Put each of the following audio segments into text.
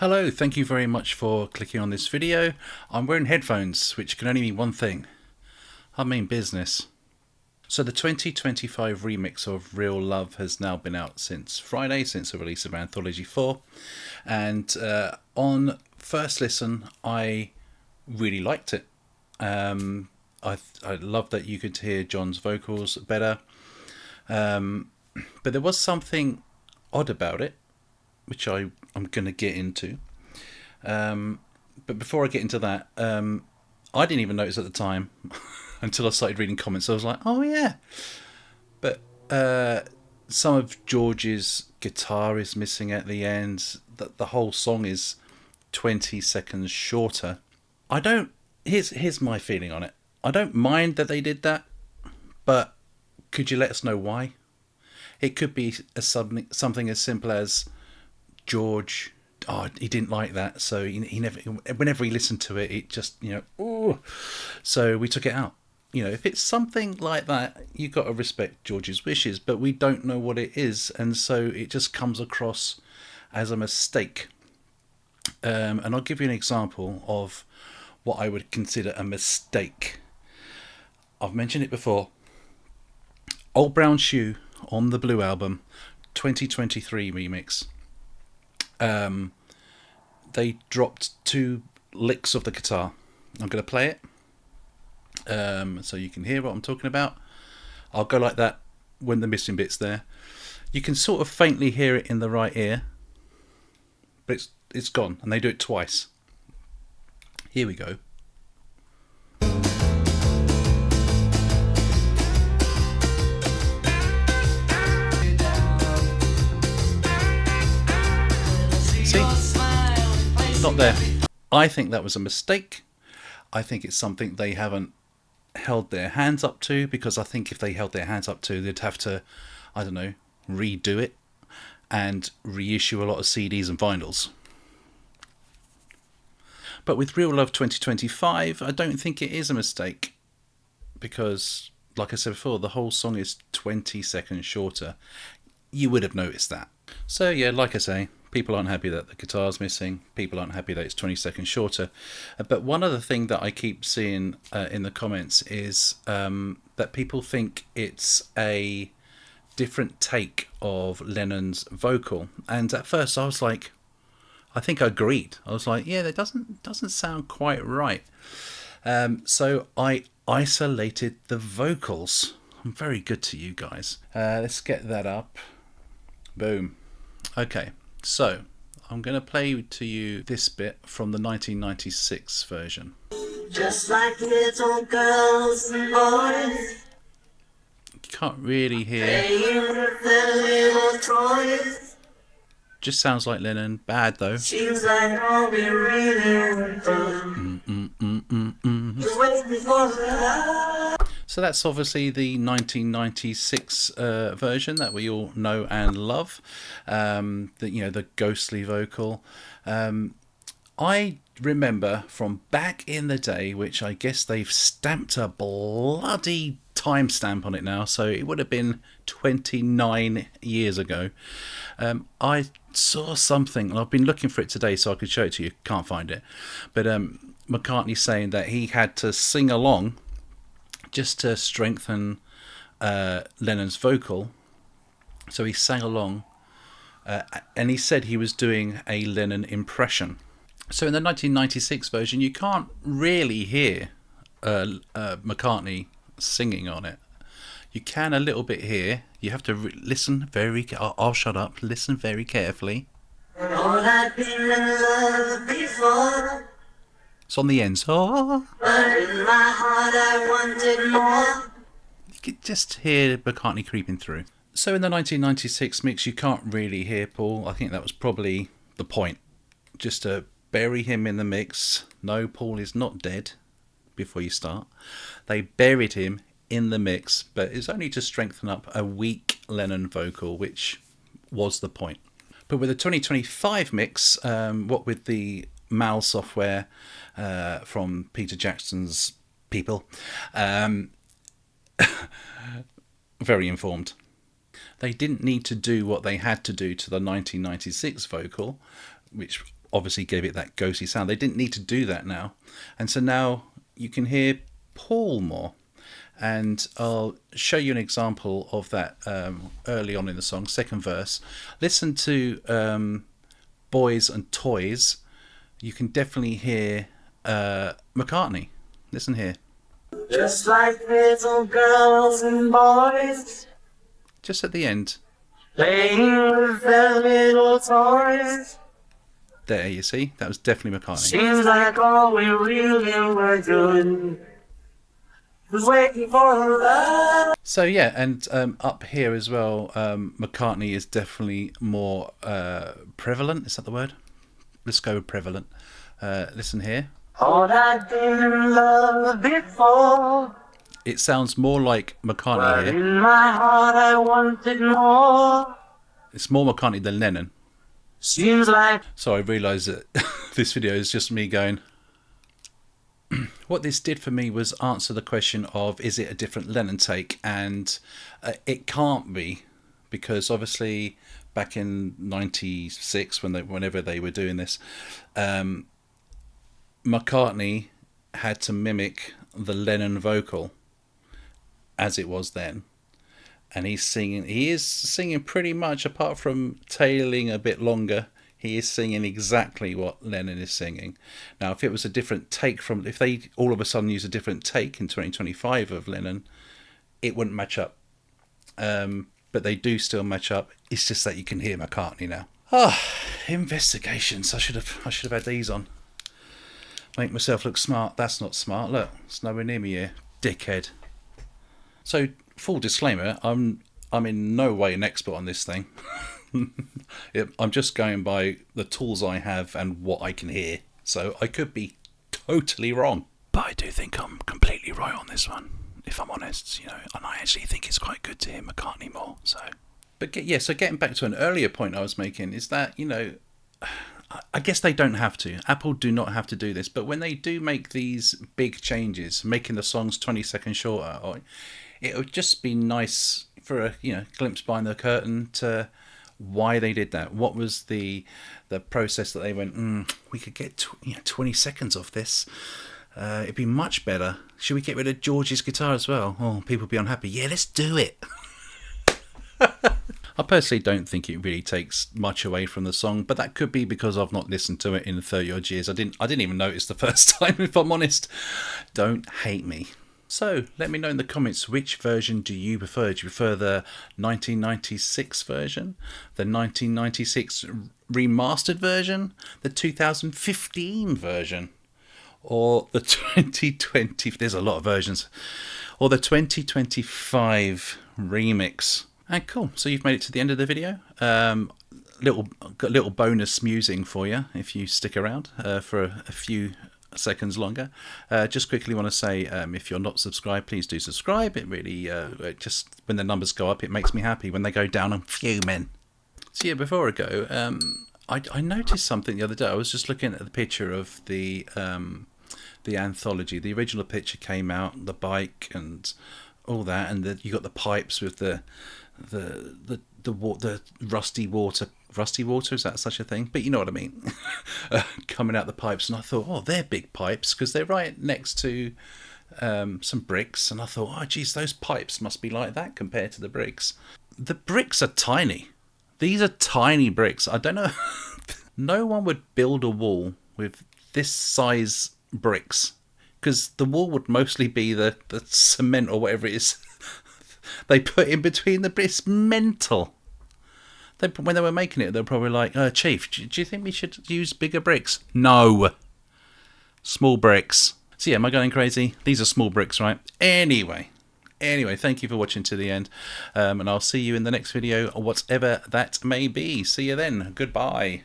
Hello, thank you very much for clicking on this video. I'm wearing headphones, which can only mean one thing. I mean business. So the 2025 remix of Real Love has now been out since Friday, since the release of Anthology 4. And on first listen, I really liked it. I love that you could hear John's vocals better. But there was something odd about it, which I'm going to get into. But before I get into that, I didn't even notice at the time until I started reading comments. I was like, oh yeah. But some of George's guitar is missing at the end. The whole song is 20 seconds shorter. Here's my feeling on it. I don't mind that they did that, but could you let us know why? It could be something as simple as George, he didn't like that, so he never. Whenever he listened to it, it just ooh. So we took it out. If it's something like that, you've got to respect George's wishes, but we don't know what it is, and so it just comes across as a mistake. And I'll give you an example of what I would consider a mistake. I've mentioned it before. Old Brown Shoe on the Blue Album, 2023 remix. They dropped 2 licks of the guitar. I'm going to play it so you can hear what I'm talking about. I'll go like that when the missing bit's there. You can sort of faintly hear it in the right ear, but it's gone, and they do it twice. Here we go. Not there. I think that was a mistake. I think it's something they haven't held their hands up to, because I think if they held their hands up to, they'd have to, redo it and reissue a lot of CDs and vinyls. But with Real Love 2025, I don't think it is a mistake, because, like I said before, the whole song is 20 seconds shorter. You would have noticed that. So yeah, like I say, people aren't happy that the guitar's missing. People aren't happy that it's 20 seconds shorter. But one other thing that I keep seeing in the comments is that people think it's a different take of Lennon's vocal. And at first I was like, I think I agreed. I was like, yeah, that doesn't sound quite right. So I isolated the vocals. I'm very good to you guys. Let's get that up. Boom. Okay. So, I'm going to play to you this bit from the 1996 version. Just like little girls and boys. You can't really hear. Little toys. Just sounds like Lennon. Bad though. Seems like all we really So that's obviously the 1996 version that we all know and love. The ghostly vocal. I remember from back in the day, which I guess they've stamped a bloody timestamp on it now, so it would have been 29 years ago. I saw something, and I've been looking for it today so I could show it to you. Can't find it. But McCartney saying that he had to sing along just to strengthen Lennon's vocal. So he sang along, and he said he was doing a Lennon impression. So in the 1996 version, you can't really hear McCartney singing on it. You can a little bit here. You have to listen very... I'll shut up. Listen very carefully. It's on the end. So, but in my heart I wanted more. You could just hear McCartney creeping through. So in the 1996 mix, you can't really hear Paul. I think that was probably the point. Just to bury him in the mix. No, Paul is not dead before you start. They buried him in the mix, but it's only to strengthen up a weak Lennon vocal, which was the point. But with the 2025 mix, what with the MAL software from Peter Jackson's people, very informed. They didn't need to do what they had to do to the 1996 vocal, which obviously gave it that ghostly sound. They didn't need to do that now. And so now you can hear Paul more. And I'll show you an example of that early on in the song, second verse. Listen to Boys and Toys. You can definitely hear McCartney. Listen here. Just like little girls and boys, just at the end, playing with their little toys. There, you see, that was definitely McCartney. Seems like all we really were doing was waiting for love. So yeah, and up here as well, McCartney is definitely more prevalent. Is that the word? Let's go with prevalent. Listen here. All I didn't love before. It sounds more like McCartney here. In my heart I wanted more. It's more McCartney than Lennon. Seems like... So I realised that this video is just me going... What this did for me was answer the question of, is it a different Lennon take? And it can't be, because obviously back in '96, whenever they were doing this, McCartney had to mimic the Lennon vocal as it was then, and he is singing pretty much, apart from tailing a bit longer, he is singing exactly what Lennon is singing. Now if it was a different take if they all of a sudden use a different take in 2025 of Lennon, it wouldn't match up, but they do still match up. It's just that you can hear McCartney now. Investigations. I should have had these on. Make myself look smart. That's not smart. Look, it's nowhere near me here, dickhead. So, full disclaimer, I'm in no way an expert on this thing. I'm just going by the tools I have and what I can hear. So I could be totally wrong, but I do think I'm completely right on this one, if I'm honest. And I actually think it's quite good to hear McCartney more. So getting back to an earlier point I was making is that I guess they don't have to. Apple do not have to do this, but when they do make these big changes, making the songs 20 seconds shorter, it would just be nice for a glimpse behind the curtain to why they did that. What was the process that they went, we could get 20 seconds off this. It'd be much better. Should we get rid of George's guitar as well? Oh, people would be unhappy. Yeah, let's do it. I personally don't think it really takes much away from the song, but that could be because I've not listened to it in 30 odd years. I didn't even notice the first time, if I'm honest. Don't hate me. So let me know in the comments, which version do you prefer? Do you prefer the 1996 version, the 1996 remastered version, the 2015 version, or the 2020? There's a lot of versions. Or the 2025 remix. And cool, so you've made it to the end of the video. Little bonus musing for you if you stick around for a few seconds longer. Just quickly want to say, if you're not subscribed, please do subscribe. It really, just when the numbers go up, it makes me happy. When they go down, I'm fuming. So yeah, before I go, I noticed something the other day. I was just looking at the picture of the anthology. The original picture came out, the bike and all that, and you got the pipes with the rusty water, is that such a thing? But you know what I mean. Coming out the pipes, and I thought, oh, they're big pipes, because they're right next to some bricks, and I thought, oh geez, those pipes must be like that compared to the bricks. The bricks are tiny. These are tiny bricks. I don't know. No one would build a wall with this size bricks, because the wall would mostly be the cement or whatever it is they put in between the bricks. It's mental. When they were making it, they were probably like, Chief, do you think we should use bigger bricks? No. Small bricks. So yeah, am I going crazy? These are small bricks, right? Anyway, thank you for watching to the end. And I'll see you in the next video, or whatever that may be. See you then. Goodbye.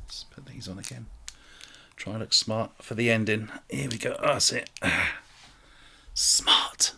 Let's put these on again. Try and look smart for the ending. Here we go. Oh, that's it. Smart.